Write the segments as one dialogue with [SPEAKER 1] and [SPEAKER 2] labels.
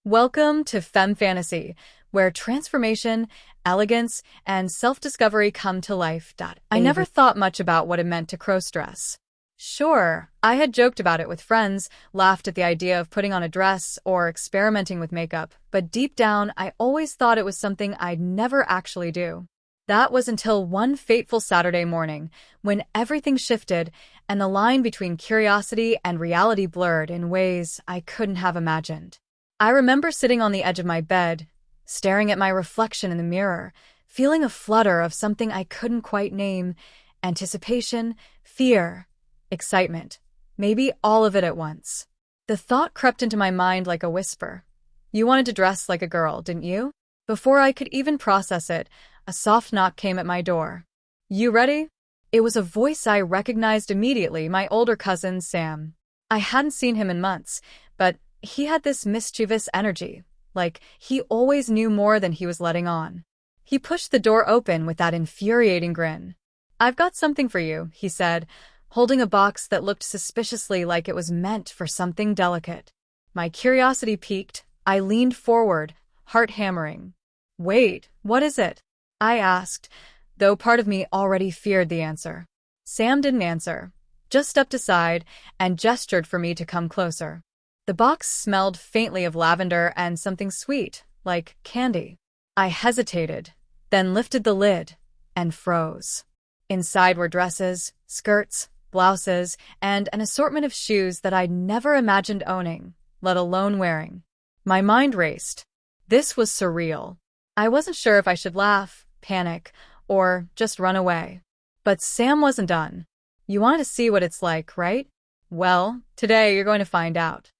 [SPEAKER 1] Welcome to Femme Fantasy, where transformation, elegance, and self-discovery come to life. I never thought much about what it meant to cross-dress. Sure, I had joked about it with friends, laughed at the idea of putting on a dress or experimenting with makeup, but deep down, I always thought it was something I'd never actually do. That was until one fateful Saturday morning, when everything shifted and the line between curiosity and reality blurred in ways I couldn't have imagined. I remember sitting on the edge of my bed, staring at my reflection in the mirror, feeling a flutter of something I couldn't quite name: anticipation, fear, excitement, maybe all of it at once. The thought crept into my mind like a whisper. "You wanted to dress like a girl, didn't you?" Before I could even process it, a soft knock came at my door. "You ready?" It was a voice I recognized immediately, my older cousin, Sam. I hadn't seen him in months, but he had this mischievous energy, like he always knew more than he was letting on. He pushed the door open with that infuriating grin. "I've got something for you," he said, holding a box that looked suspiciously like it was meant for something delicate. My curiosity piqued. I leaned forward, heart hammering. "Wait, what is it?" I asked, though part of me already feared the answer. Sam didn't answer, just stepped aside and gestured for me to come closer. The box smelled faintly of lavender and something sweet, like candy. I hesitated, then lifted the lid and froze. Inside were dresses, skirts, blouses, and an assortment of shoes that I'd never imagined owning, let alone wearing. My mind raced. This was surreal. I wasn't sure if I should laugh, panic, or just run away. But Sam wasn't done. "You wanted to see what it's like, right? Well, today you're going to find out."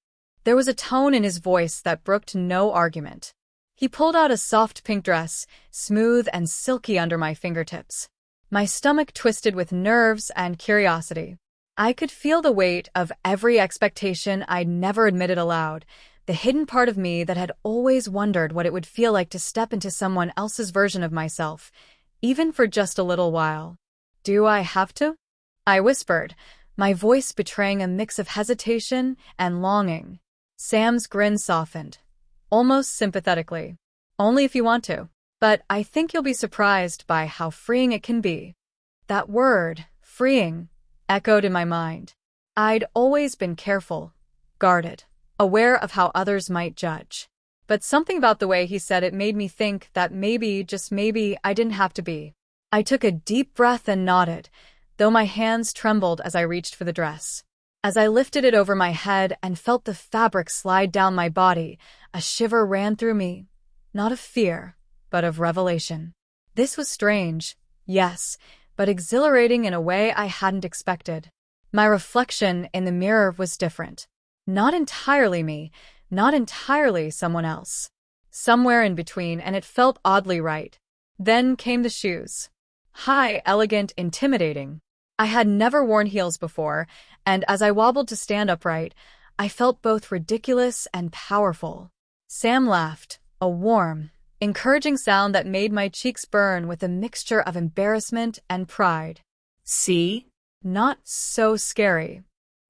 [SPEAKER 1] There was a tone in his voice that brooked no argument. He pulled out a soft pink dress, smooth and silky under my fingertips. My stomach twisted with nerves and curiosity. I could feel the weight of every expectation I'd never admitted aloud, the hidden part of me that had always wondered what it would feel like to step into someone else's version of myself, even for just a little while. "Do I have to?" I whispered, my voice betraying a mix of hesitation and longing. Sam's grin softened, almost sympathetically. "Only if you want to. But I think you'll be surprised by how freeing it can be." That word, freeing, echoed in my mind. I'd always been careful, guarded, aware of how others might judge. But something about the way he said it made me think that maybe, just maybe, I didn't have to be. I took a deep breath and nodded, though my hands trembled as I reached for the dress. As I lifted it over my head and felt the fabric slide down my body, a shiver ran through me, not of fear, but of revelation. This was strange, yes, but exhilarating in a way I hadn't expected. My reflection in the mirror was different. Not entirely me, not entirely someone else. Somewhere in between, and it felt oddly right. Then came the shoes. High, elegant, intimidating. I had never worn heels before, and as I wobbled to stand upright, I felt both ridiculous and powerful. Sam laughed, a warm, encouraging sound that made my cheeks burn with a mixture of embarrassment and pride. "See? Not so scary."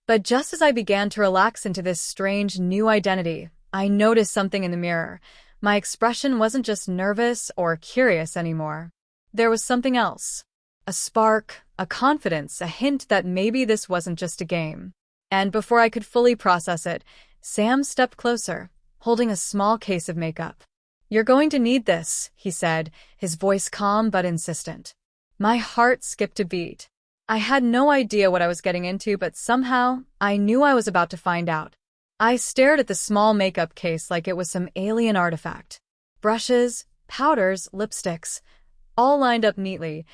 [SPEAKER 1] But just as I began to relax into this strange new identity, I noticed something in the mirror. My expression wasn't just nervous or curious anymore. There was something else. A spark, a confidence, a hint that maybe this wasn't just a game. And before I could fully process it, Sam stepped closer, holding a small case of makeup. "You're going to need this," he said, his voice calm but insistent. My heart skipped a beat. I had no idea what I was getting into, but somehow I knew I was about to find out. I stared at the small makeup case like it was some alien artifact. Brushes, powders, lipsticks, all lined up neatly,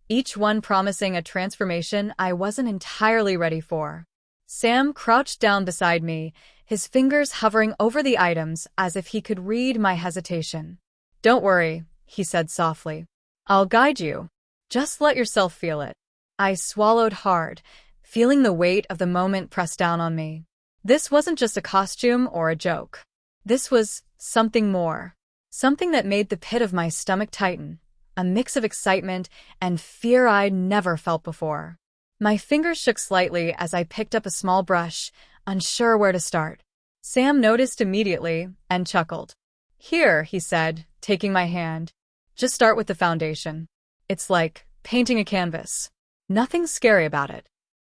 [SPEAKER 1] each one promising a transformation I wasn't entirely ready for. Sam crouched down beside me, his fingers hovering over the items as if he could read my hesitation. "Don't worry," he said softly. "I'll guide you. Just let yourself feel it." I swallowed hard, feeling the weight of the moment press down on me. This wasn't just a costume or a joke. This was something more. Something that made the pit of my stomach tighten, a mix of excitement and fear I'd never felt before. My fingers shook slightly as I picked up a small brush, unsure where to start. Sam noticed immediately and chuckled. "Here," he said, taking my hand. "Just start with the foundation. It's like painting a canvas. Nothing scary about it."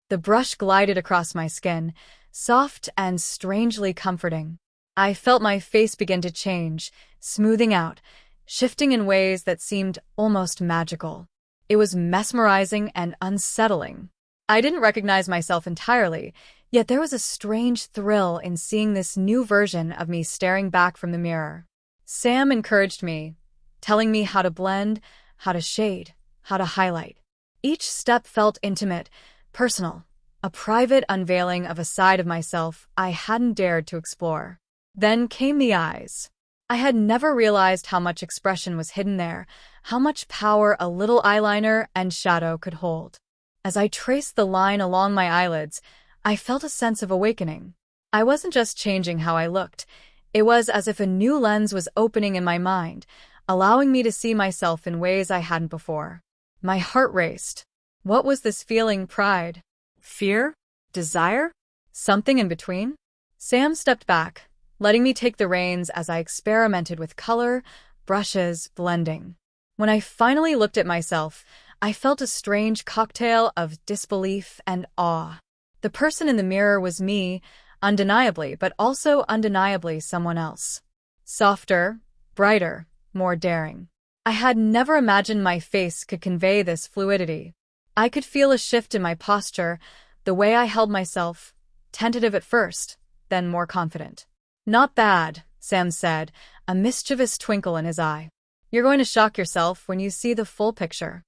[SPEAKER 1] The brush glided across my skin, soft and strangely comforting. I felt my face begin to change, smoothing out, shifting in ways that seemed almost magical. It was mesmerizing and unsettling. I didn't recognize myself entirely, yet there was a strange thrill in seeing this new version of me staring back from the mirror. Sam encouraged me, telling me how to blend, how to shade, how to highlight. Each step felt intimate, personal, a private unveiling of a side of myself I hadn't dared to explore. Then came the eyes. I had never realized how much expression was hidden there, how much power a little eyeliner and shadow could hold. As I traced the line along my eyelids, I felt a sense of awakening. I wasn't just changing how I looked. It was as if a new lens was opening in my mind, allowing me to see myself in ways I hadn't before. My heart raced. What was this feeling? Pride? Fear? Desire? Something in between? Sam stepped back, letting me take the reins as I experimented with color, brushes, blending. When I finally looked at myself, I felt a strange cocktail of disbelief and awe. The person in the mirror was me, undeniably, but also undeniably someone else. Softer, brighter, more daring. I had never imagined my face could convey this fluidity. I could feel a shift in my posture, the way I held myself, tentative at first, then more confident. "Not bad," Sam said, a mischievous twinkle in his eye. "You're going to shock yourself when you see the full picture."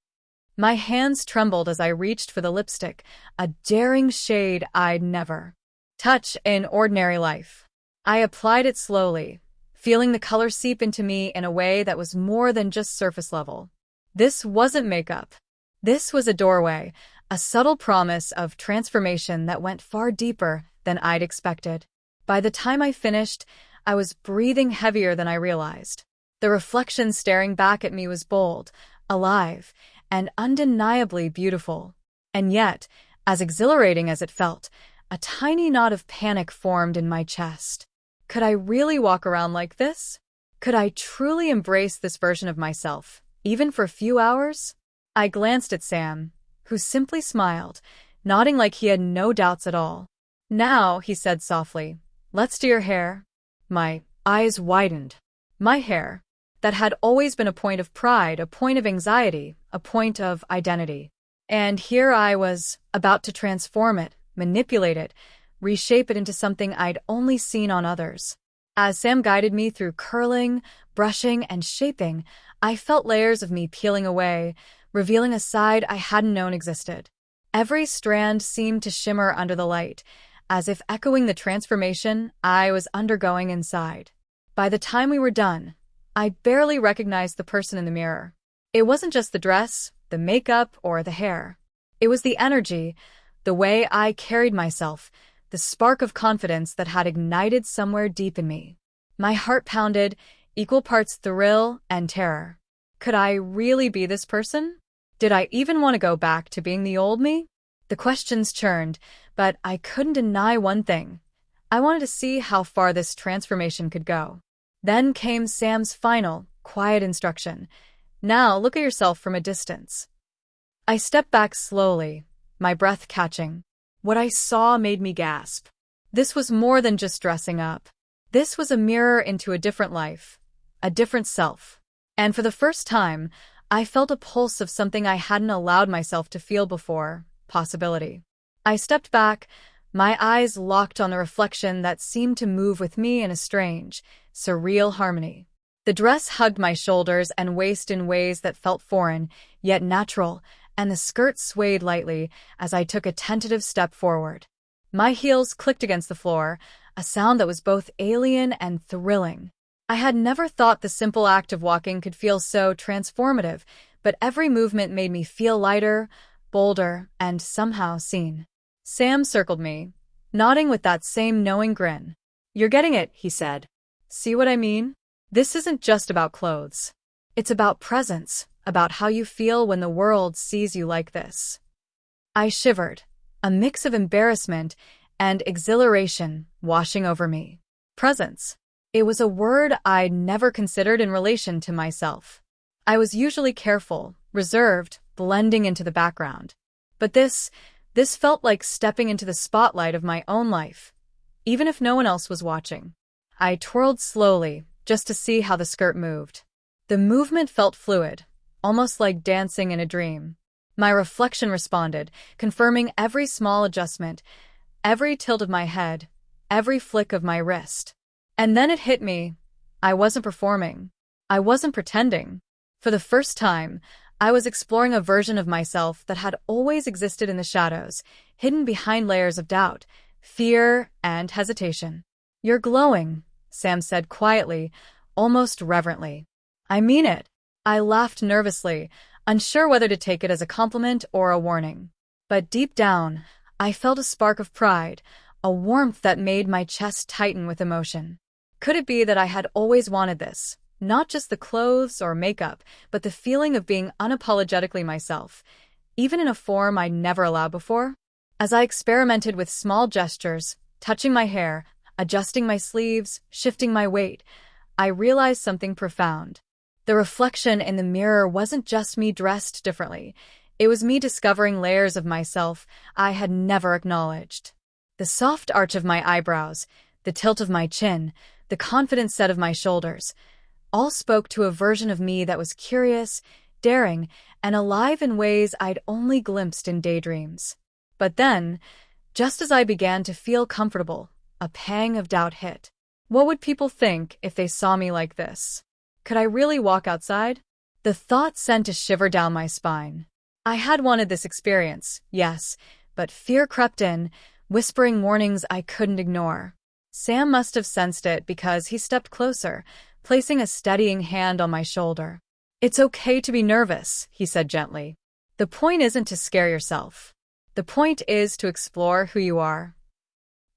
[SPEAKER 1] My hands trembled as I reached for the lipstick, a daring shade I'd never touch in ordinary life. I applied it slowly, feeling the color seep into me in a way that was more than just surface level. This wasn't makeup. This was a doorway, a subtle promise of transformation that went far deeper than I'd expected. By the time I finished, I was breathing heavier than I realized. The reflection staring back at me was bold, alive, and undeniably beautiful. And yet, as exhilarating as it felt, a tiny knot of panic formed in my chest. Could I really walk around like this? Could I truly embrace this version of myself, even for a few hours? I glanced at Sam, who simply smiled, nodding like he had no doubts at all. "Now," he said softly, "let's do your hair." My eyes widened. My hair, that had always been a point of pride, a point of anxiety, a point of identity. And here I was, about to transform it, manipulate it, reshape it into something I'd only seen on others. As Sam guided me through curling, brushing, and shaping, I felt layers of me peeling away, revealing a side I hadn't known existed. Every strand seemed to shimmer under the light, as if echoing the transformation I was undergoing inside. By the time we were done, I barely recognized the person in the mirror. It wasn't just the dress, the makeup, or the hair. It was the energy, the way I carried myself, the spark of confidence that had ignited somewhere deep in me. My heart pounded, equal parts thrill and terror. Could I really be this person? Did I even want to go back to being the old me? The questions churned, but I couldn't deny one thing. I wanted to see how far this transformation could go. Then came Sam's final, quiet instruction. "Now look at yourself from a distance." I stepped back slowly, my breath catching. What I saw made me gasp. This was more than just dressing up. This was a mirror into a different life, a different self. And for the first time, I felt a pulse of something I hadn't allowed myself to feel before, possibility. I stepped back, my eyes locked on the reflection that seemed to move with me in a strange, surreal harmony. The dress hugged my shoulders and waist in ways that felt foreign, yet natural, and the skirt swayed lightly as I took a tentative step forward. My heels clicked against the floor, a sound that was both alien and thrilling. I had never thought the simple act of walking could feel so transformative, but every movement made me feel lighter, bolder, and somehow seen. Sam circled me, nodding with that same knowing grin. "You're getting it," he said. "See what I mean? This isn't just about clothes. It's about presence, about how you feel when the world sees you like this." I shivered, a mix of embarrassment and exhilaration washing over me. Presence. It was a word I'd never considered in relation to myself. I was usually careful, reserved, blending into the background. But this felt like stepping into the spotlight of my own life, even if no one else was watching. I twirled slowly, just to see how the skirt moved. The movement felt fluid, almost like dancing in a dream. My reflection responded, confirming every small adjustment, every tilt of my head, every flick of my wrist. And then it hit me. I wasn't performing. I wasn't pretending. For the first time, I was exploring a version of myself that had always existed in the shadows, hidden behind layers of doubt, fear, and hesitation. "You're glowing," Sam said quietly, almost reverently. "I mean it." I laughed nervously, unsure whether to take it as a compliment or a warning. But deep down, I felt a spark of pride, a warmth that made my chest tighten with emotion. Could it be that I had always wanted this? Not just the clothes or makeup, but the feeling of being unapologetically myself, even in a form I'd never allowed before? As I experimented with small gestures, touching my hair, adjusting my sleeves, shifting my weight, I realized something profound. The reflection in the mirror wasn't just me dressed differently. It was me discovering layers of myself I had never acknowledged. The soft arch of my eyebrows, the tilt of my chin, the confident set of my shoulders, all spoke to a version of me that was curious, daring, and alive in ways I'd only glimpsed in daydreams. But then, just as I began to feel comfortable, a pang of doubt hit. What would people think if they saw me like this? Could I really walk outside? The thought sent a shiver down my spine. I had wanted this experience, yes, but fear crept in, whispering warnings I couldn't ignore. Sam must have sensed it because he stepped closer, placing a steadying hand on my shoulder. "It's okay to be nervous," he said gently. "The point isn't to scare yourself. The point is to explore who you are."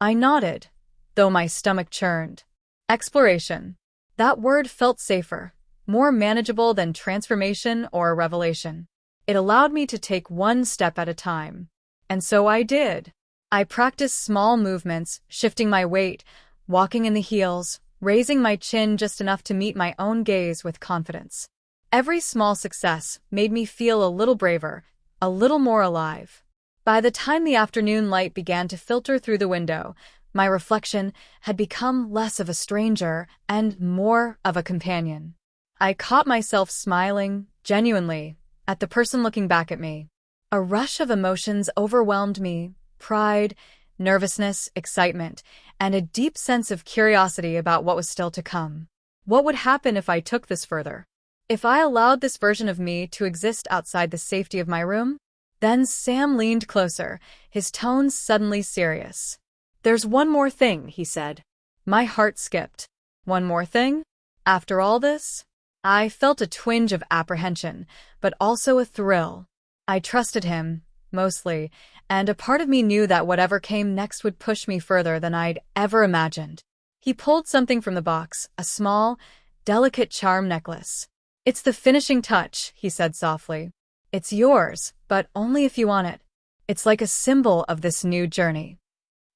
[SPEAKER 1] I nodded, though my stomach churned. Exploration. That word felt safer, more manageable than transformation or revelation. It allowed me to take one step at a time. And so I did. I practiced small movements, shifting my weight, walking in the heels, raising my chin just enough to meet my own gaze with confidence. Every small success made me feel a little braver, a little more alive. By the time the afternoon light began to filter through the window, my reflection had become less of a stranger and more of a companion. I caught myself smiling, genuinely, at the person looking back at me. A rush of emotions overwhelmed me: pride, nervousness, excitement, and a deep sense of curiosity about what was still to come. What would happen if I took this further? If I allowed this version of me to exist outside the safety of my room? Then Sam leaned closer, his tone suddenly serious. "There's one more thing," he said. My heart skipped. One more thing? After all this? I felt a twinge of apprehension, but also a thrill. I trusted him, mostly, and a part of me knew that whatever came next would push me further than I'd ever imagined. He pulled something from the box, a small, delicate charm necklace. "It's the finishing touch," he said softly. "It's yours, but only if you want it. It's like a symbol of this new journey."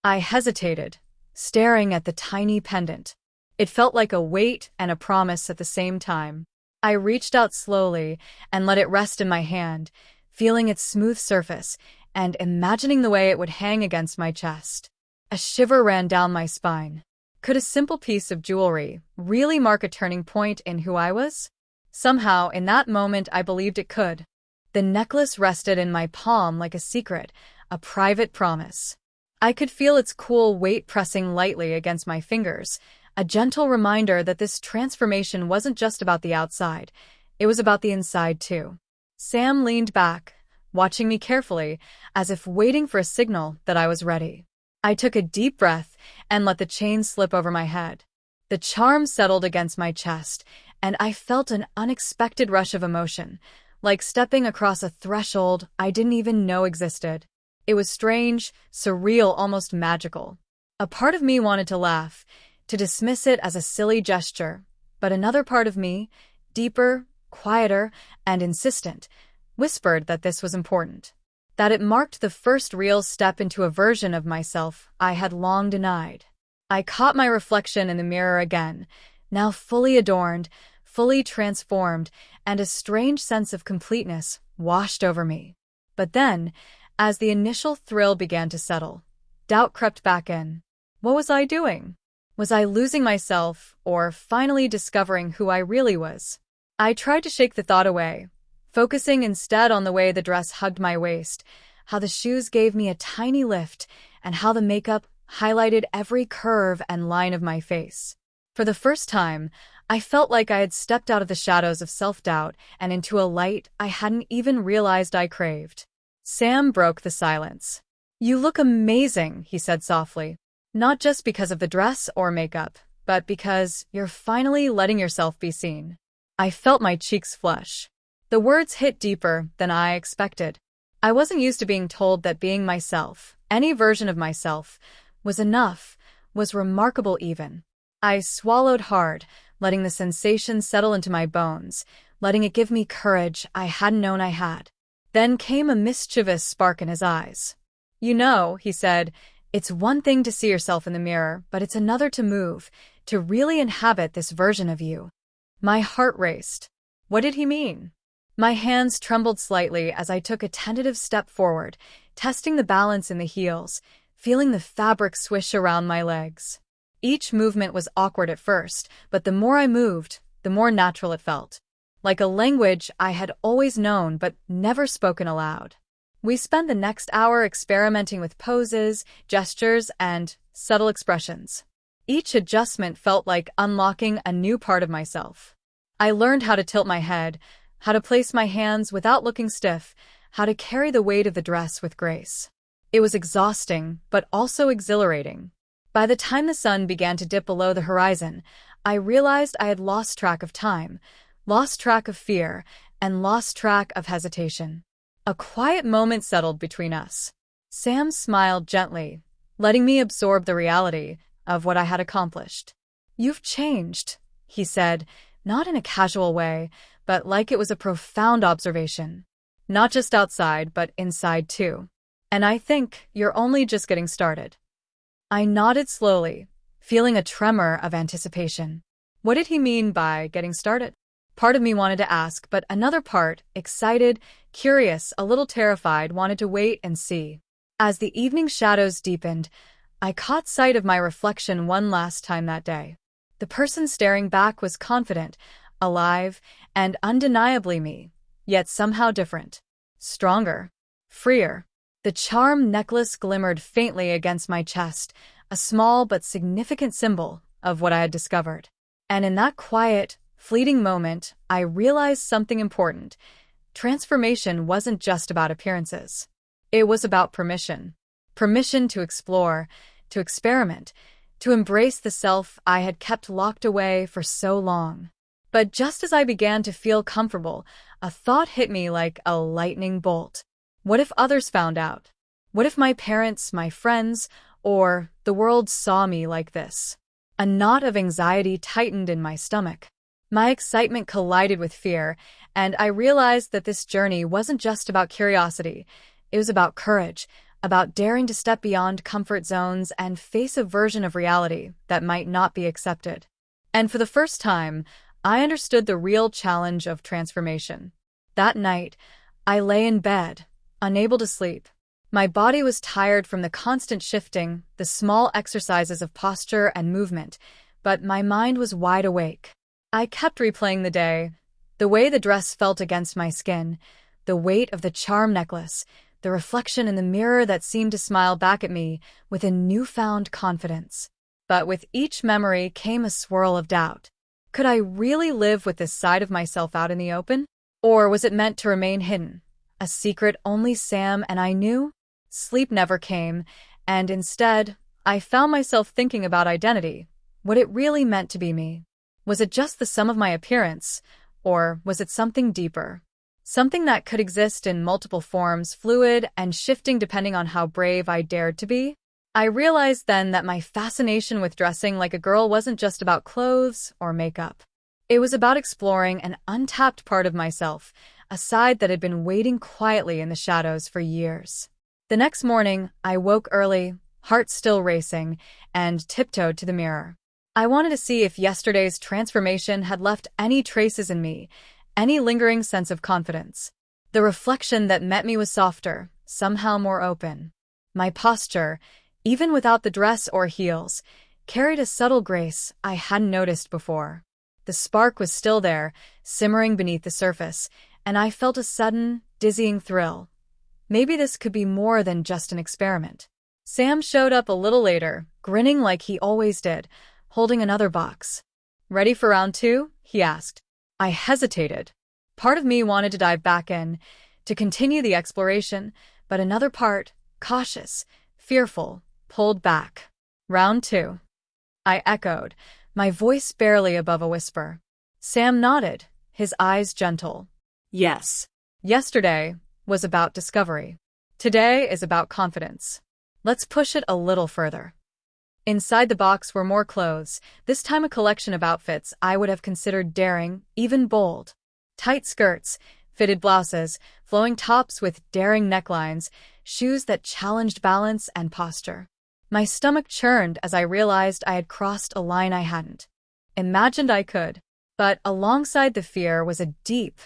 [SPEAKER 1] I hesitated, staring at the tiny pendant. It felt like a weight and a promise at the same time. I reached out slowly and let it rest in my hand, feeling its smooth surface and imagining the way it would hang against my chest. A shiver ran down my spine. Could a simple piece of jewelry really mark a turning point in who I was? Somehow, in that moment, I believed it could. The necklace rested in my palm like a secret, a private promise. I could feel its cool weight pressing lightly against my fingers, a gentle reminder that this transformation wasn't just about the outside, it was about the inside too. Sam leaned back, watching me carefully, as if waiting for a signal that I was ready. I took a deep breath and let the chain slip over my head. The charm settled against my chest, and I felt an unexpected rush of emotion, like stepping across a threshold I didn't even know existed. It was strange, surreal, almost magical. A part of me wanted to laugh, to dismiss it as a silly gesture, but another part of me, deeper, quieter, and insistent, whispered that this was important, that it marked the first real step into a version of myself I had long denied. I caught my reflection in the mirror again, now fully adorned, fully transformed, and a strange sense of completeness washed over me. But then, as the initial thrill began to settle, doubt crept back in. What was I doing? Was I losing myself, or finally discovering who I really was? I tried to shake the thought away, focusing instead on the way the dress hugged my waist, how the shoes gave me a tiny lift, and how the makeup highlighted every curve and line of my face. For the first time, I felt like I had stepped out of the shadows of self-doubt and into a light I hadn't even realized I craved. Sam broke the silence. "You look amazing," he said softly. "Not just because of the dress or makeup, but because you're finally letting yourself be seen." I felt my cheeks flush. The words hit deeper than I expected. I wasn't used to being told that being myself, any version of myself, was enough, was remarkable even. I swallowed hard, letting the sensation settle into my bones, letting it give me courage I hadn't known I had. Then came a mischievous spark in his eyes. "You know," he said, "it's one thing to see yourself in the mirror, but it's another to move, to really inhabit this version of you." My heart raced. What did he mean? My hands trembled slightly as I took a tentative step forward, testing the balance in the heels, feeling the fabric swish around my legs. Each movement was awkward at first, but the more I moved, the more natural it felt. Like a language I had always known but never spoken aloud. We spent the next hour experimenting with poses, gestures, and subtle expressions. Each adjustment felt like unlocking a new part of myself. I learned how to tilt my head, how to place my hands without looking stiff, how to carry the weight of the dress with grace. It was exhausting, but also exhilarating. By the time the sun began to dip below the horizon, I realized I had lost track of time, lost track of fear, and lost track of hesitation. A quiet moment settled between us. Sam smiled gently, letting me absorb the reality of what I had accomplished. "You've changed," he said, not in a casual way, but like it was a profound observation. "Not just outside, but inside too. And I think you're only just getting started." I nodded slowly, feeling a tremor of anticipation. What did he mean by getting started? Part of me wanted to ask, but another part, excited, curious, a little terrified, wanted to wait and see. As the evening shadows deepened, I caught sight of my reflection one last time that day. The person staring back was confident, alive, and undeniably me, yet somehow different. Stronger. Freer. The charm necklace glimmered faintly against my chest, a small but significant symbol of what I had discovered. And in that quiet, fleeting moment, I realized something important. Transformation wasn't just about appearances. It was about permission. Permission to explore, to experiment, to embrace the self I had kept locked away for so long. But just as I began to feel comfortable, a thought hit me like a lightning bolt. What if others found out? What if my parents, my friends, or the world saw me like this? A knot of anxiety tightened in my stomach. My excitement collided with fear, and I realized that this journey wasn't just about curiosity. It was about courage, about daring to step beyond comfort zones and face a version of reality that might not be accepted. And for the first time, I understood the real challenge of transformation. That night, I lay in bed, unable to sleep. My body was tired from the constant shifting, the small exercises of posture and movement, but my mind was wide awake. I kept replaying the day, the way the dress felt against my skin, the weight of the charm necklace, the reflection in the mirror that seemed to smile back at me with a newfound confidence. But with each memory came a swirl of doubt. Could I really live with this side of myself out in the open? Or was it meant to remain hidden? A secret only Sam and I knew? Sleep never came, and instead, I found myself thinking about identity, what it really meant to be me. Was it just the sum of my appearance, or was it something deeper? Something that could exist in multiple forms, fluid and shifting depending on how brave I dared to be? I realized then that my fascination with dressing like a girl wasn't just about clothes or makeup. It was about exploring an untapped part of myself, a side that had been waiting quietly in the shadows for years. The next morning, I woke early, heart still racing, and tiptoed to the mirror. I wanted to see if yesterday's transformation had left any traces in me, any lingering sense of confidence. The reflection that met me was softer, somehow more open. My posture, even without the dress or heels, carried a subtle grace I hadn't noticed before. The spark was still there, simmering beneath the surface, and I felt a sudden, dizzying thrill. Maybe this could be more than just an experiment. Sam showed up a little later, grinning like he always did, holding another box. "Ready for round 2?" he asked. I hesitated. Part of me wanted to dive back in, to continue the exploration, but another part, cautious, fearful, pulled back. "Round 2. I echoed, my voice barely above a whisper. Sam nodded, his eyes gentle. "Yes. Yesterday was about discovery. Today is about confidence. Let's push it a little further." Inside the box were more clothes, this time a collection of outfits I would have considered daring, even bold. Tight skirts, fitted blouses, flowing tops with daring necklines, shoes that challenged balance and posture. My stomach churned as I realized I had crossed a line I hadn't imagined I could. But alongside the fear was a deep,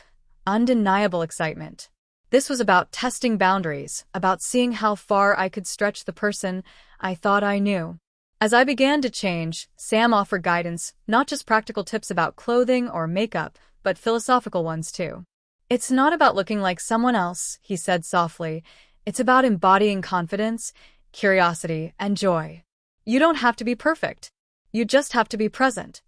[SPEAKER 1] undeniable excitement. This was about testing boundaries, about seeing how far I could stretch the person I thought I knew. As I began to change, Sam offered guidance, not just practical tips about clothing or makeup, but philosophical ones too. "It's not about looking like someone else," he said softly. "It's about embodying confidence, curiosity, and joy. You don't have to be perfect. You just have to be present."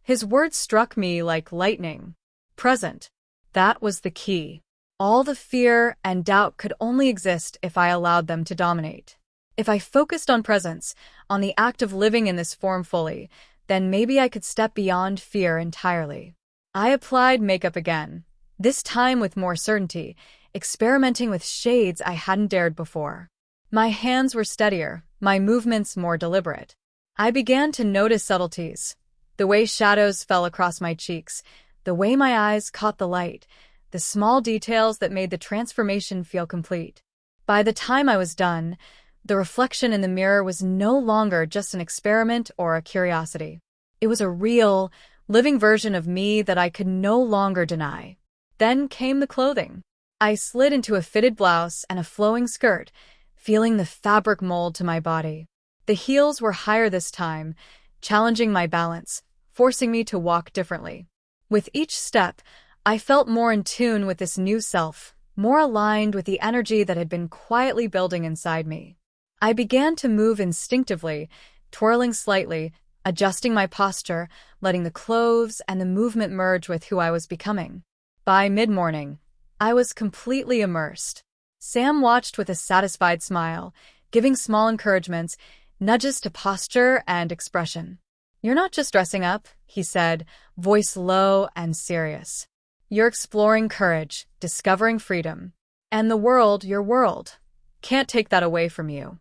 [SPEAKER 1] His words struck me like lightning. Present. That was the key. All the fear and doubt could only exist if I allowed them to dominate. If I focused on presence, on the act of living in this form fully, then maybe I could step beyond fear entirely. I applied makeup again, this time with more certainty, experimenting with shades I hadn't dared before. My hands were steadier, my movements more deliberate. I began to notice subtleties, the way shadows fell across my cheeks, the way my eyes caught the light, the small details that made the transformation feel complete. By the time I was done, the reflection in the mirror was no longer just an experiment or a curiosity. It was a real, living version of me that I could no longer deny. Then came the clothing. I slid into a fitted blouse and a flowing skirt, feeling the fabric mold to my body. The heels were higher this time, challenging my balance, forcing me to walk differently. With each step, I felt more in tune with this new self, more aligned with the energy that had been quietly building inside me. I began to move instinctively, twirling slightly, adjusting my posture, letting the clothes and the movement merge with who I was becoming. By mid-morning, I was completely immersed. Sam watched with a satisfied smile, giving small encouragements, nudges to posture and expression. "You're not just dressing up," he said, voice low and serious. "You're exploring courage, discovering freedom. And the world, your world, can't take that away from you."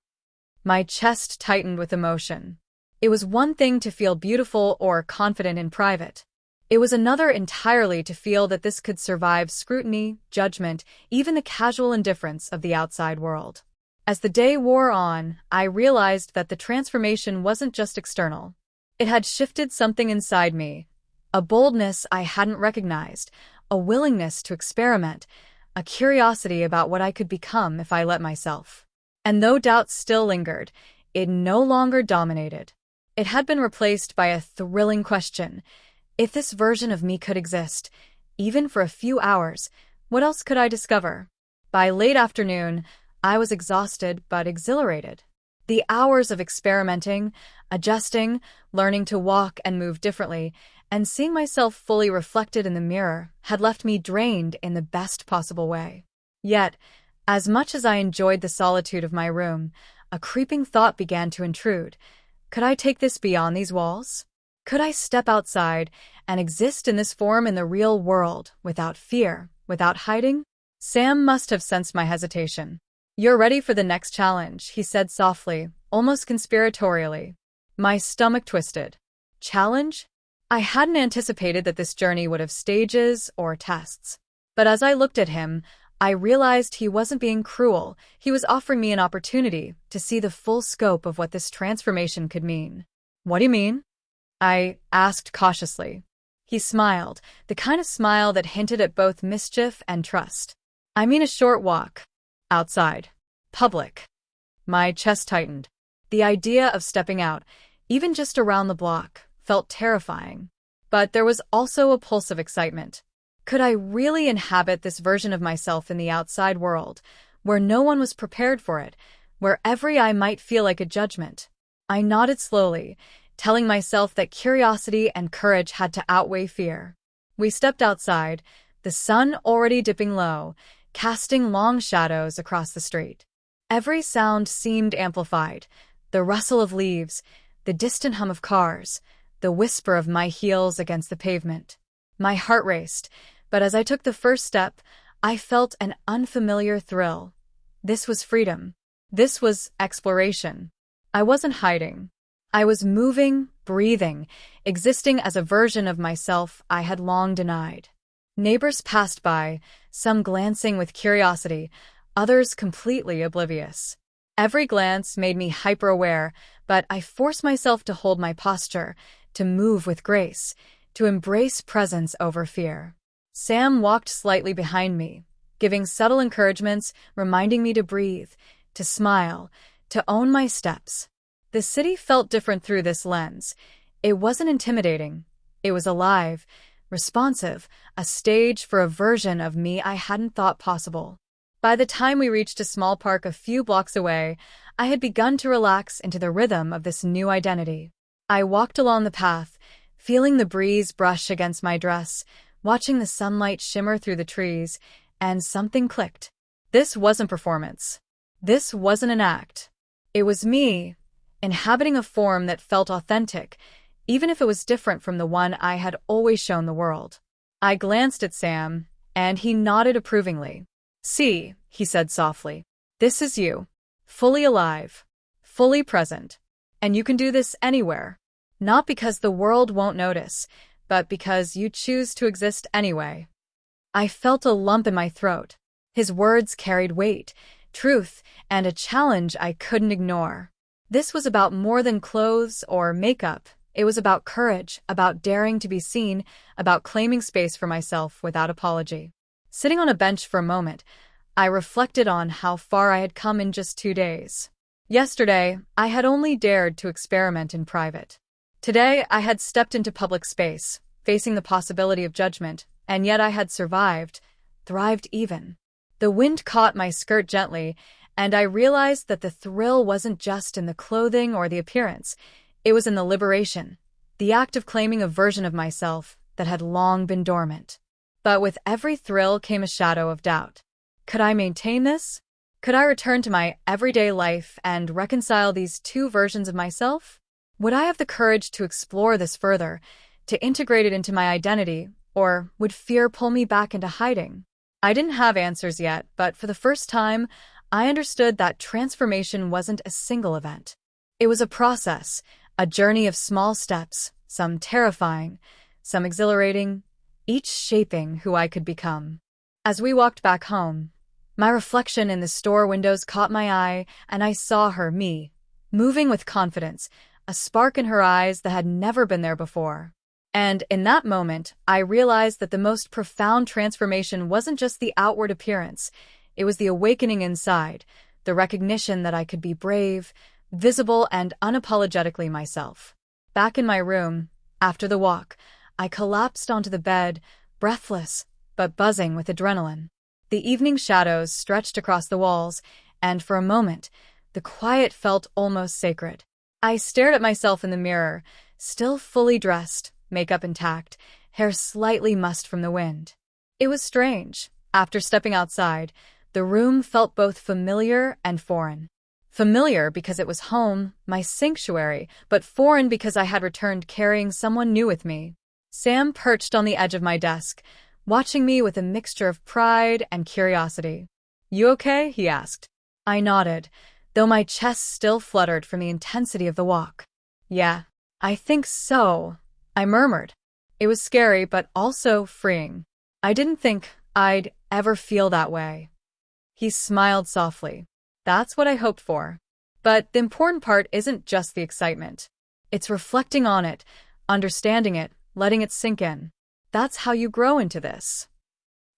[SPEAKER 1] My chest tightened with emotion. It was one thing to feel beautiful or confident in private. It was another entirely to feel that this could survive scrutiny, judgment, even the casual indifference of the outside world. As the day wore on, I realized that the transformation wasn't just external. It had shifted something inside me, a boldness I hadn't recognized, a willingness to experiment, a curiosity about what I could become if I let myself. And though doubts still lingered, it no longer dominated. It had been replaced by a thrilling question. If this version of me could exist, even for a few hours, what else could I discover? By late afternoon, I was exhausted but exhilarated. The hours of experimenting, adjusting, learning to walk and move differently, and seeing myself fully reflected in the mirror had left me drained in the best possible way. Yet, as much as I enjoyed the solitude of my room, a creeping thought began to intrude. Could I take this beyond these walls? Could I step outside and exist in this form in the real world, without fear, without hiding? Sam must have sensed my hesitation. "You're ready for the next challenge," he said softly, almost conspiratorially. My stomach twisted. Challenge? I hadn't anticipated that this journey would have stages or tests. But as I looked at him, I realized he wasn't being cruel. He was offering me an opportunity to see the full scope of what this transformation could mean. What do you mean? I asked cautiously. He smiled, the kind of smile that hinted at both mischief and trust. I mean a short walk. Outside. Public. My chest tightened. The idea of stepping out, even just around the block, felt terrifying. But there was also a pulse of excitement. Could I really inhabit this version of myself in the outside world, where no one was prepared for it, where every eye might feel like a judgment? I nodded slowly, telling myself that curiosity and courage had to outweigh fear. We stepped outside, the sun already dipping low, casting long shadows across the street. Every sound seemed amplified: the rustle of leaves, the distant hum of cars, the whisper of my heels against the pavement. My heart raced, but as I took the first step, I felt an unfamiliar thrill. This was freedom. This was exploration. I wasn't hiding. I was moving, breathing, existing as a version of myself I had long denied. Neighbors passed by, some glancing with curiosity, others completely oblivious. Every glance made me hyper-aware, but I forced myself to hold my posture, to move with grace, to embrace presence over fear. Sam walked slightly behind me, giving subtle encouragements, reminding me to breathe, to smile, to own my steps. The city felt different through this lens. It wasn't intimidating. It was alive, responsive, a stage for a version of me I hadn't thought possible. By the time we reached a small park a few blocks away, I had begun to relax into the rhythm of this new identity. I walked along the path, feeling the breeze brush against my dress, watching the sunlight shimmer through the trees, and something clicked. This wasn't performance. This wasn't an act. It was me, inhabiting a form that felt authentic, even if it was different from the one I had always shown the world. I glanced at Sam, and he nodded approvingly. "See," he said softly, "this is you, fully alive, fully present, and you can do this anywhere. Not because the world won't notice, but because you choose to exist anyway." I felt a lump in my throat. His words carried weight, truth, and a challenge I couldn't ignore. This was about more than clothes or makeup. It was about courage, about daring to be seen, about claiming space for myself without apology. Sitting on a bench for a moment, I reflected on how far I had come in just 2 days. Yesterday, I had only dared to experiment in private. Today, I had stepped into public space, facing the possibility of judgment, and yet I had survived, thrived even. The wind caught my skirt gently, and I realized that the thrill wasn't just in the clothing or the appearance. It was in the liberation, the act of claiming a version of myself that had long been dormant. But with every thrill came a shadow of doubt. Could I maintain this? Could I return to my everyday life and reconcile these two versions of myself? Would I have the courage to explore this further, to integrate it into my identity, or would fear pull me back into hiding? I didn't have answers yet, but for the first time, I understood that transformation wasn't a single event. It was a process, a journey of small steps, some terrifying, some exhilarating, each shaping who I could become. As we walked back home, my reflection in the store windows caught my eye, and I saw her, me, moving with confidence, a spark in her eyes that had never been there before. And in that moment, I realized that the most profound transformation wasn't just the outward appearance. It was the awakening inside, the recognition that I could be brave, visible, and unapologetically myself. Back in my room, after the walk, I collapsed onto the bed, breathless, but buzzing with adrenaline. The evening shadows stretched across the walls, and for a moment, the quiet felt almost sacred. I stared at myself in the mirror, still fully dressed, makeup intact, hair slightly mussed from the wind. It was strange. After stepping outside, the room felt both familiar and foreign. Familiar because it was home, my sanctuary, but foreign because I had returned carrying someone new with me. Sam perched on the edge of my desk, watching me with a mixture of pride and curiosity. "You okay?" he asked. I nodded, though my chest still fluttered from the intensity of the walk. "Yeah, I think so," I murmured. It was scary, but also freeing. I didn't think I'd ever feel that way. He smiled softly. That's what I hoped for. But the important part isn't just the excitement. It's reflecting on it, understanding it, letting it sink in. That's how you grow into this.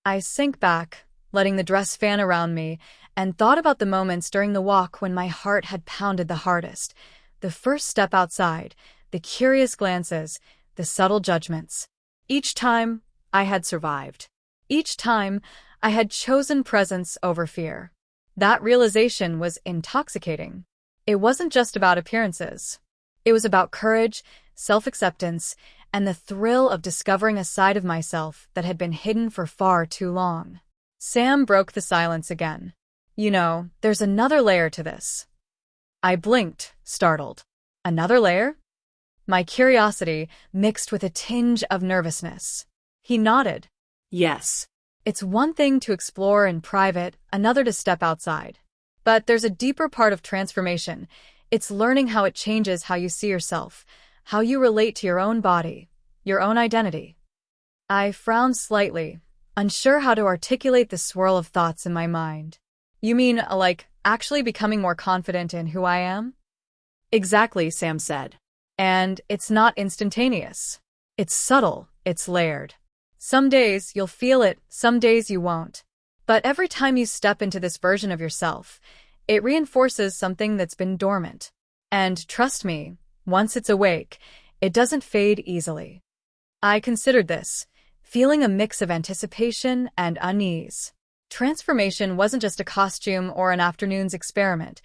[SPEAKER 1] I sank back, letting the dress fan around me, and thought about the moments during the walk when my heart had pounded the hardest. The first step outside, the curious glances, the subtle judgments. Each time, I had survived. Each time, I had chosen presence over fear. That realization was intoxicating. It wasn't just about appearances. It was about courage, self-acceptance, and the thrill of discovering a side of myself that had been hidden for far too long. Sam broke the silence again. You know, there's another layer to this. I blinked, startled. Another layer? My curiosity mixed with a tinge of nervousness. He nodded.
[SPEAKER 2] Yes.
[SPEAKER 1] It's one thing to explore in private, another to step outside. But there's a deeper part of transformation. It's learning how it changes how you see yourself, how you relate to your own body, your own identity. I frowned slightly, unsure how to articulate the swirl of thoughts in my mind. You mean, like, actually becoming more confident in who I am?
[SPEAKER 2] Exactly, Sam said.
[SPEAKER 1] And it's not instantaneous. It's subtle, it's layered. Some days you'll feel it, some days you won't. But every time you step into this version of yourself, it reinforces something that's been dormant. And trust me, once it's awake, it doesn't fade easily. I considered this, feeling a mix of anticipation and unease. Transformation wasn't just a costume or an afternoon's experiment.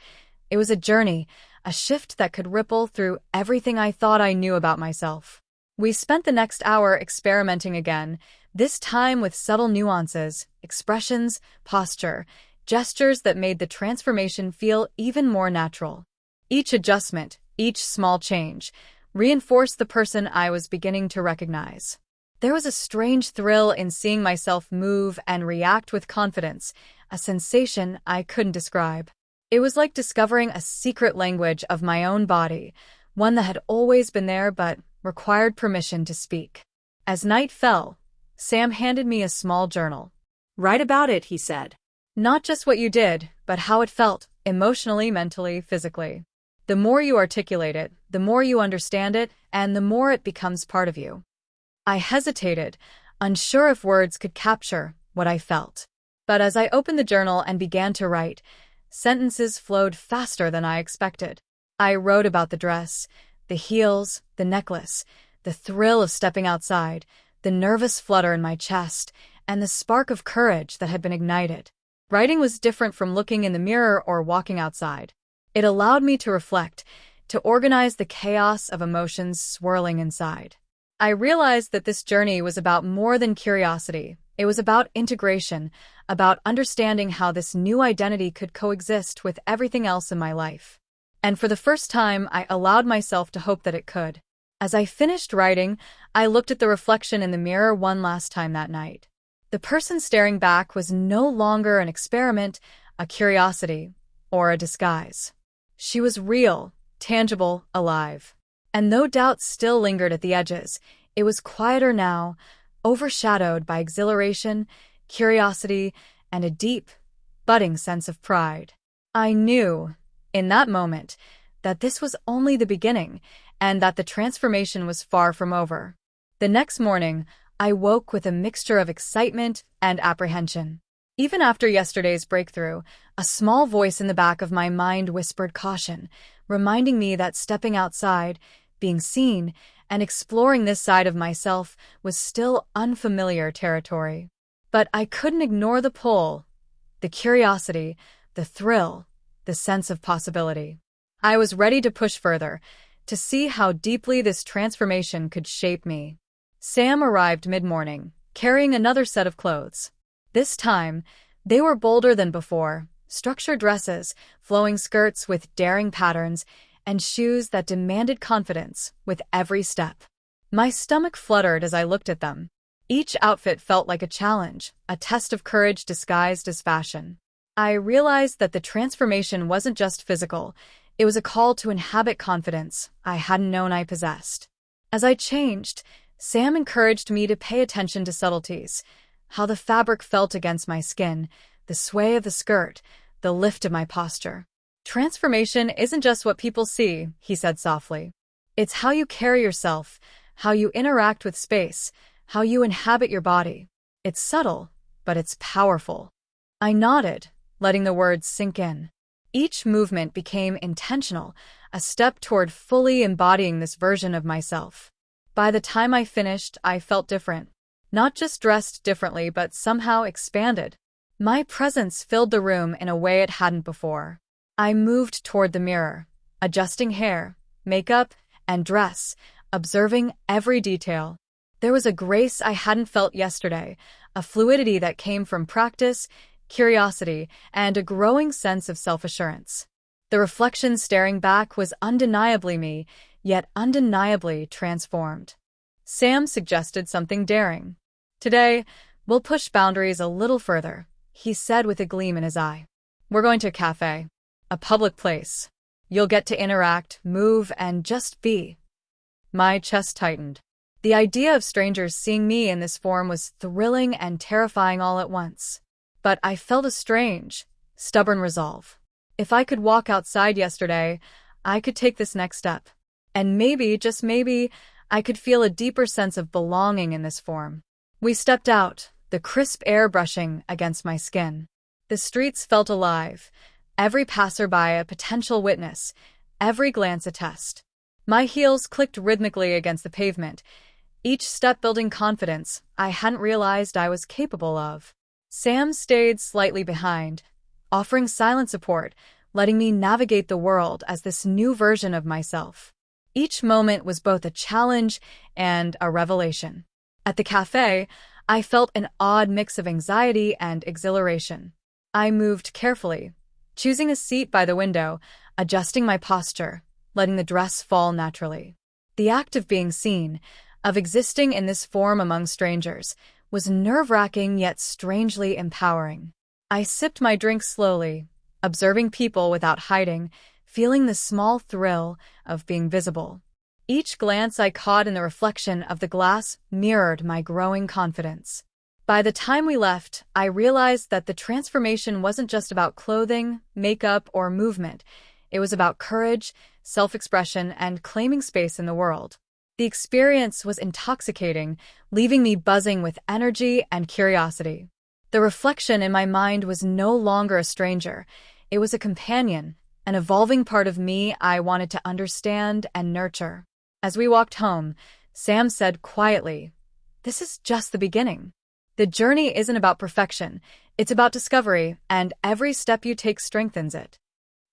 [SPEAKER 1] It was a journey, a shift that could ripple through everything I thought I knew about myself. We spent the next hour experimenting again, this time with subtle nuances, expressions, posture, gestures that made the transformation feel even more natural. Each adjustment, each small change, reinforced the person I was beginning to recognize. There was a strange thrill in seeing myself move and react with confidence, a sensation I couldn't describe. It was like discovering a secret language of my own body, one that had always been there but required permission to speak. As night fell, Sam handed me a small journal.
[SPEAKER 2] Write about it, he said.
[SPEAKER 1] Not just what you did, but how it felt, emotionally, mentally, physically. The more you articulate it, the more you understand it, and the more it becomes part of you. I hesitated, unsure if words could capture what I felt. But as I opened the journal and began to write, sentences flowed faster than I expected. I wrote about the dress, the heels, the necklace, the thrill of stepping outside, the nervous flutter in my chest, and the spark of courage that had been ignited. Writing was different from looking in the mirror or walking outside. It allowed me to reflect, to organize the chaos of emotions swirling inside. I realized that this journey was about more than curiosity. It was about integration, about understanding how this new identity could coexist with everything else in my life. And for the first time, I allowed myself to hope that it could. As I finished writing, I looked at the reflection in the mirror one last time that night. The person staring back was no longer an experiment, a curiosity, or a disguise. She was real, tangible, alive. And though doubt still lingered at the edges, it was quieter now, overshadowed by exhilaration, curiosity, and a deep, budding sense of pride. I knew, in that moment, that this was only the beginning, and that the transformation was far from over. The next morning, I woke with a mixture of excitement and apprehension. Even after yesterday's breakthrough, a small voice in the back of my mind whispered caution, reminding me that stepping outside, being seen, and exploring this side of myself was still unfamiliar territory. But I couldn't ignore the pull, the curiosity, the thrill, the sense of possibility. I was ready to push further, to see how deeply this transformation could shape me. Sam arrived mid-morning, carrying another set of clothes. This time, they were bolder than before, structured dresses, flowing skirts with daring patterns, and shoes that demanded confidence with every step. My stomach fluttered as I looked at them. Each outfit felt like a challenge, a test of courage disguised as fashion. I realized that the transformation wasn't just physical, it was a call to inhabit confidence I hadn't known I possessed. As I changed, Sam encouraged me to pay attention to subtleties, how the fabric felt against my skin, the sway of the skirt, the lift of my posture. Transformation isn't just what people see, he said softly. It's how you carry yourself, how you interact with space, how you inhabit your body. It's subtle, but it's powerful. I nodded, letting the words sink in. Each movement became intentional, a step toward fully embodying this version of myself. By the time I finished, I felt different. Not just dressed differently, but somehow expanded. My presence filled the room in a way it hadn't before. I moved toward the mirror, adjusting hair, makeup, and dress, observing every detail. There was a grace I hadn't felt yesterday, a fluidity that came from practice, curiosity, and a growing sense of self-assurance. The reflection staring back was undeniably me, yet undeniably transformed. Sam suggested something daring. Today, we'll push boundaries a little further, he said with a gleam in his eye. We're going to a cafe, a public place. You'll get to interact, move, and just be. My chest tightened. The idea of strangers seeing me in this form was thrilling and terrifying all at once. But I felt a strange, stubborn resolve. If I could walk outside yesterday, I could take this next step. And maybe, just maybe, I could feel a deeper sense of belonging in this form. We stepped out, the crisp air brushing against my skin. The streets felt alive, every passerby a potential witness, every glance a test. My heels clicked rhythmically against the pavement, each step building confidence I hadn't realized I was capable of. Sam stayed slightly behind, offering silent support, letting me navigate the world as this new version of myself. Each moment was both a challenge and a revelation. At the cafe, I felt an odd mix of anxiety and exhilaration. I moved carefully, choosing a seat by the window, adjusting my posture, letting the dress fall naturally. The act of being seen, of existing in this form among strangers, was nerve-wracking yet strangely empowering. I sipped my drink slowly, observing people without hiding, feeling the small thrill of being visible. Each glance I caught in the reflection of the glass mirrored my growing confidence. By the time we left, I realized that the transformation wasn't just about clothing, makeup, or movement. It was about courage, self-expression, and claiming space in the world. The experience was intoxicating, leaving me buzzing with energy and curiosity. The reflection in my mind was no longer a stranger. It was a companion, an evolving part of me I wanted to understand and nurture. As we walked home, Sam said quietly, "This is just the beginning. The journey isn't about perfection, it's about discovery, and every step you take strengthens it."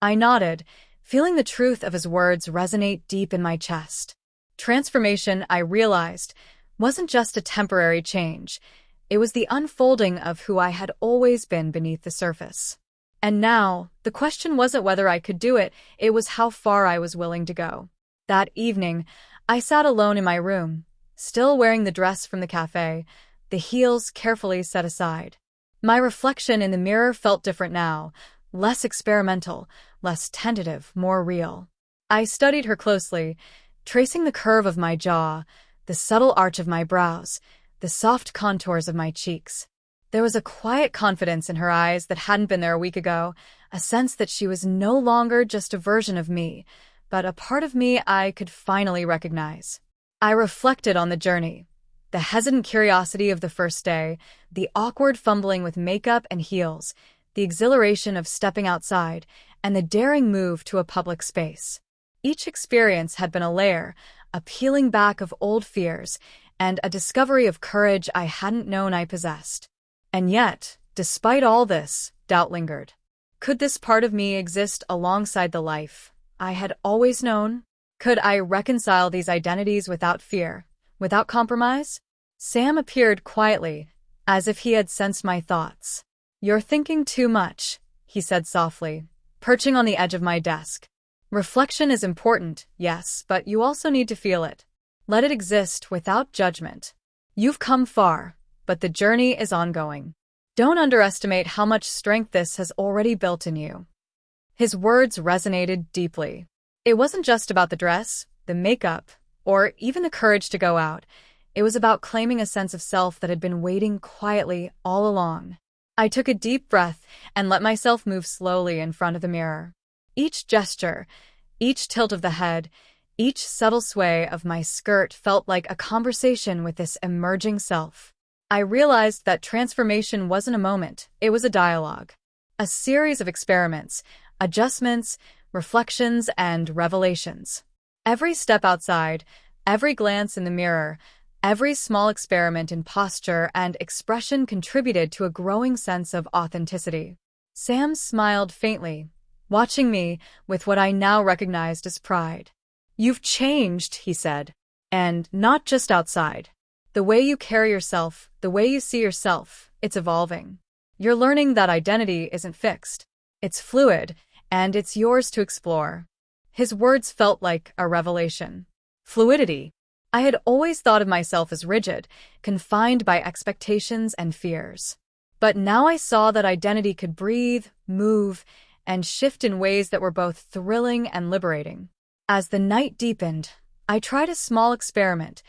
[SPEAKER 1] I nodded, feeling the truth of his words resonate deep in my chest. Transformation, I realized, wasn't just a temporary change. It was the unfolding of who I had always been beneath the surface. And now, the question wasn't whether I could do it, it was how far I was willing to go. That evening, I sat alone in my room, still wearing the dress from the cafe, the heels carefully set aside. My reflection in the mirror felt different now, less experimental, less tentative, more real. I studied her closely, tracing the curve of my jaw, the subtle arch of my brows, the soft contours of my cheeks. There was a quiet confidence in her eyes that hadn't been there a week ago, a sense that she was no longer just a version of me, but a part of me I could finally recognize. I reflected on the journey, the hesitant curiosity of the first day, the awkward fumbling with makeup and heels, the exhilaration of stepping outside, and the daring move to a public space. Each experience had been a layer, a peeling back of old fears, and a discovery of courage I hadn't known I possessed. And yet, despite all this, doubt lingered. Could this part of me exist alongside the life I had always known? Could I reconcile these identities without fear, without compromise? Sam appeared quietly, as if he had sensed my thoughts. "You're thinking too much," he said softly, perching on the edge of my desk. "Reflection is important, yes, but you also need to feel it. Let it exist without judgment. You've come far, but the journey is ongoing. Don't underestimate how much strength this has already built in you." His words resonated deeply. It wasn't just about the dress, the makeup, or even the courage to go out. It was about claiming a sense of self that had been waiting quietly all along. I took a deep breath and let myself move slowly in front of the mirror. Each gesture, each tilt of the head, each subtle sway of my skirt felt like a conversation with this emerging self. I realized that transformation wasn't a moment, it was a dialogue. A series of experiments, adjustments, reflections, and revelations. Every step outside, every glance in the mirror, every small experiment in posture and expression contributed to a growing sense of authenticity. Sam smiled faintly, watching me with what I now recognized as pride. "You've changed," he said. "And not just outside. The way you carry yourself, the way you see yourself, it's evolving. You're learning that identity isn't fixed. It's fluid, and it's yours to explore." His words felt like a revelation. Fluidity. I had always thought of myself as rigid, confined by expectations and fears. But now I saw that identity could breathe, move, and shift in ways that were both thrilling and liberating. As the night deepened, I tried a small experiment,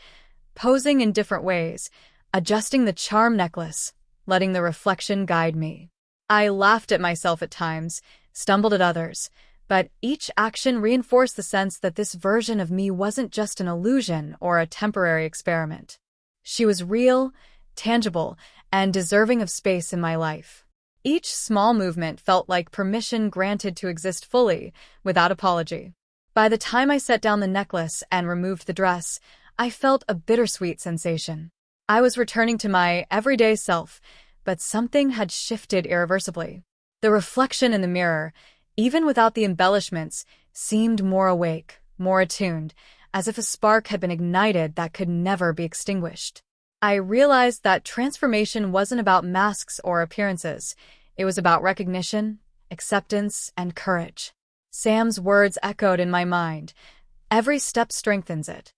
[SPEAKER 1] posing in different ways, adjusting the charm necklace, letting the reflection guide me. I laughed at myself at times, stumbled at others, but each action reinforced the sense that this version of me wasn't just an illusion or a temporary experiment. She was real, tangible, and deserving of space in my life. Each small movement felt like permission granted to exist fully, without apology. By the time I set down the necklace and removed the dress, I felt a bittersweet sensation. I was returning to my everyday self, but something had shifted irreversibly. The reflection in the mirror, even without the embellishments, seemed more awake, more attuned, as if a spark had been ignited that could never be extinguished. I realized that transformation wasn't about masks or appearances. It was about recognition, acceptance, and courage. Sam's words echoed in my mind. Every step strengthens it.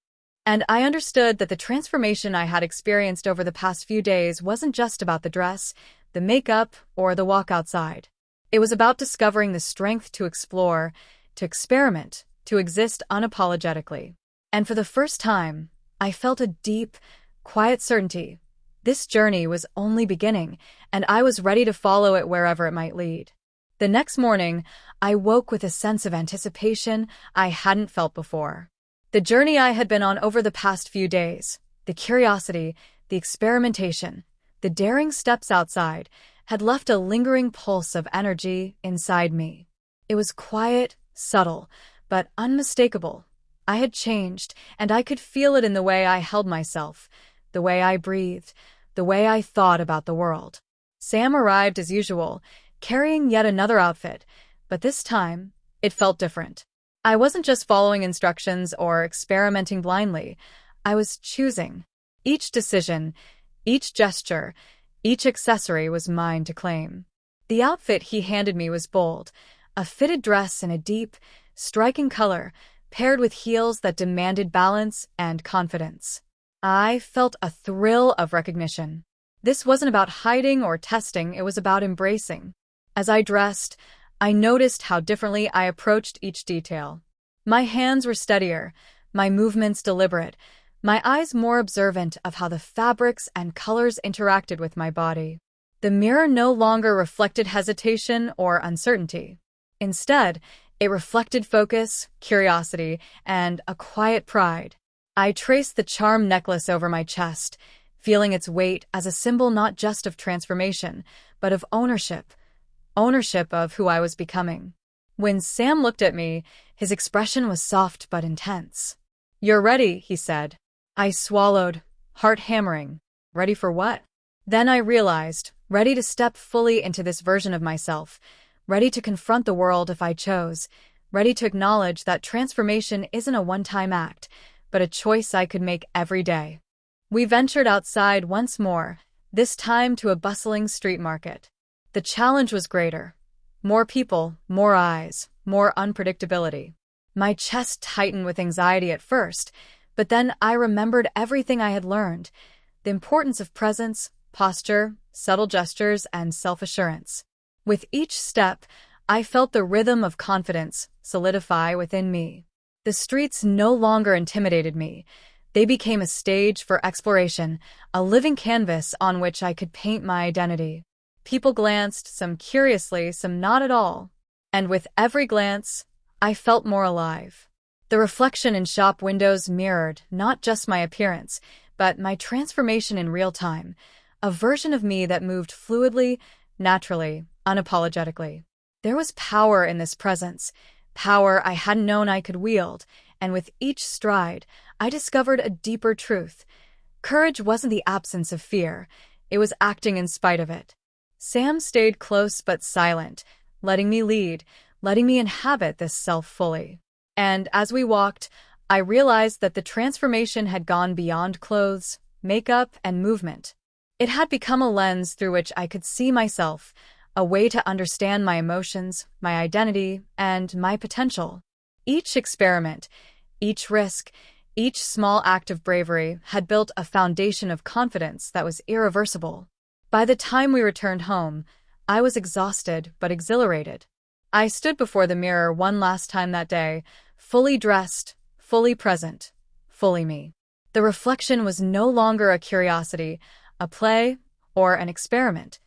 [SPEAKER 1] And I understood that the transformation I had experienced over the past few days wasn't just about the dress, the makeup, or the walk outside. It was about discovering the strength to explore, to experiment, to exist unapologetically. And for the first time, I felt a deep, quiet certainty. This journey was only beginning, and I was ready to follow it wherever it might lead. The next morning, I woke with a sense of anticipation I hadn't felt before. The journey I had been on over the past few days, the curiosity, the experimentation, the daring steps outside, had left a lingering pulse of energy inside me. It was quiet, subtle, but unmistakable. I had changed, and I could feel it in the way I held myself, the way I breathed, the way I thought about the world. Sam arrived as usual, carrying yet another outfit, but this time, it felt different. I wasn't just following instructions or experimenting blindly. I was choosing. Each decision, each gesture, each accessory was mine to claim. The outfit he handed me was bold, a fitted dress in a deep, striking color, paired with heels that demanded balance and confidence. I felt a thrill of recognition. This wasn't about hiding or testing, it was about embracing. As I dressed, I noticed how differently I approached each detail. My hands were steadier, my movements deliberate, my eyes more observant of how the fabrics and colors interacted with my body. The mirror no longer reflected hesitation or uncertainty. Instead, it reflected focus, curiosity, and a quiet pride. I traced the charm necklace over my chest, feeling its weight as a symbol not just of transformation, but of ownership of who I was becoming. When Sam looked at me, his expression was soft but intense. "You're ready," he said. I swallowed, heart hammering. Ready for what? Then I realized, ready to step fully into this version of myself, ready to confront the world if I chose, ready to acknowledge that transformation isn't a one-time act, but a choice I could make every day. We ventured outside once more, this time to a bustling street market. The challenge was greater. More people, more eyes, more unpredictability. My chest tightened with anxiety at first, but then I remembered everything I had learned, the importance of presence, posture, subtle gestures, and self-assurance. With each step, I felt the rhythm of confidence solidify within me. The streets no longer intimidated me. They became a stage for exploration, a living canvas on which I could paint my identity. People glanced, some curiously, some not at all. And with every glance, I felt more alive. The reflection in shop windows mirrored not just my appearance, but my transformation in real time, a version of me that moved fluidly, naturally, unapologetically. There was power in this presence, power I hadn't known I could wield, and with each stride, I discovered a deeper truth. Courage wasn't the absence of fear, it was acting in spite of it. Sam stayed close but silent, letting me lead, letting me inhabit this self fully. And as we walked, I realized that the transformation had gone beyond clothes, makeup, and movement. It had become a lens through which I could see myself, a way to understand my emotions, my identity, and my potential. Each experiment, each risk, each small act of bravery had built a foundation of confidence that was irreversible. By the time we returned home, I was exhausted but exhilarated. I stood before the mirror one last time that day, fully dressed, fully present, fully me. The reflection was no longer a curiosity, a play, or an experiment.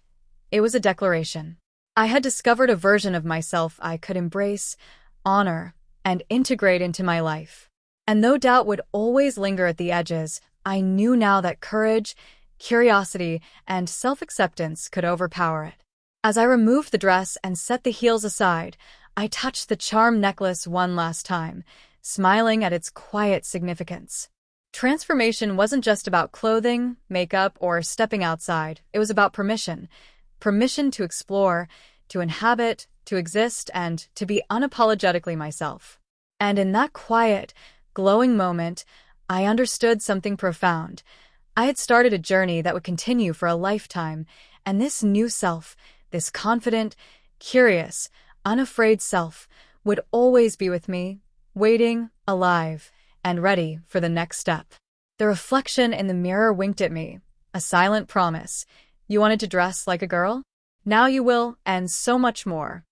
[SPEAKER 1] It was a declaration. I had discovered a version of myself I could embrace, honor, and integrate into my life. And though doubt would always linger at the edges, I knew now that courage, curiosity, and self-acceptance could overpower it. As I removed the dress and set the heels aside, I touched the charm necklace one last time, smiling at its quiet significance. Transformation wasn't just about clothing, makeup, or stepping outside. It was about permission. Permission to explore, to inhabit, to exist, and to be unapologetically myself. And in that quiet, glowing moment, I understood something profound. I had started a journey that would continue for a lifetime, and this new self, this confident, curious, unafraid self, would always be with me, waiting, alive, and ready for the next step. The reflection in the mirror winked at me, a silent promise. You wanted to dress like a girl? Now you will, and so much more.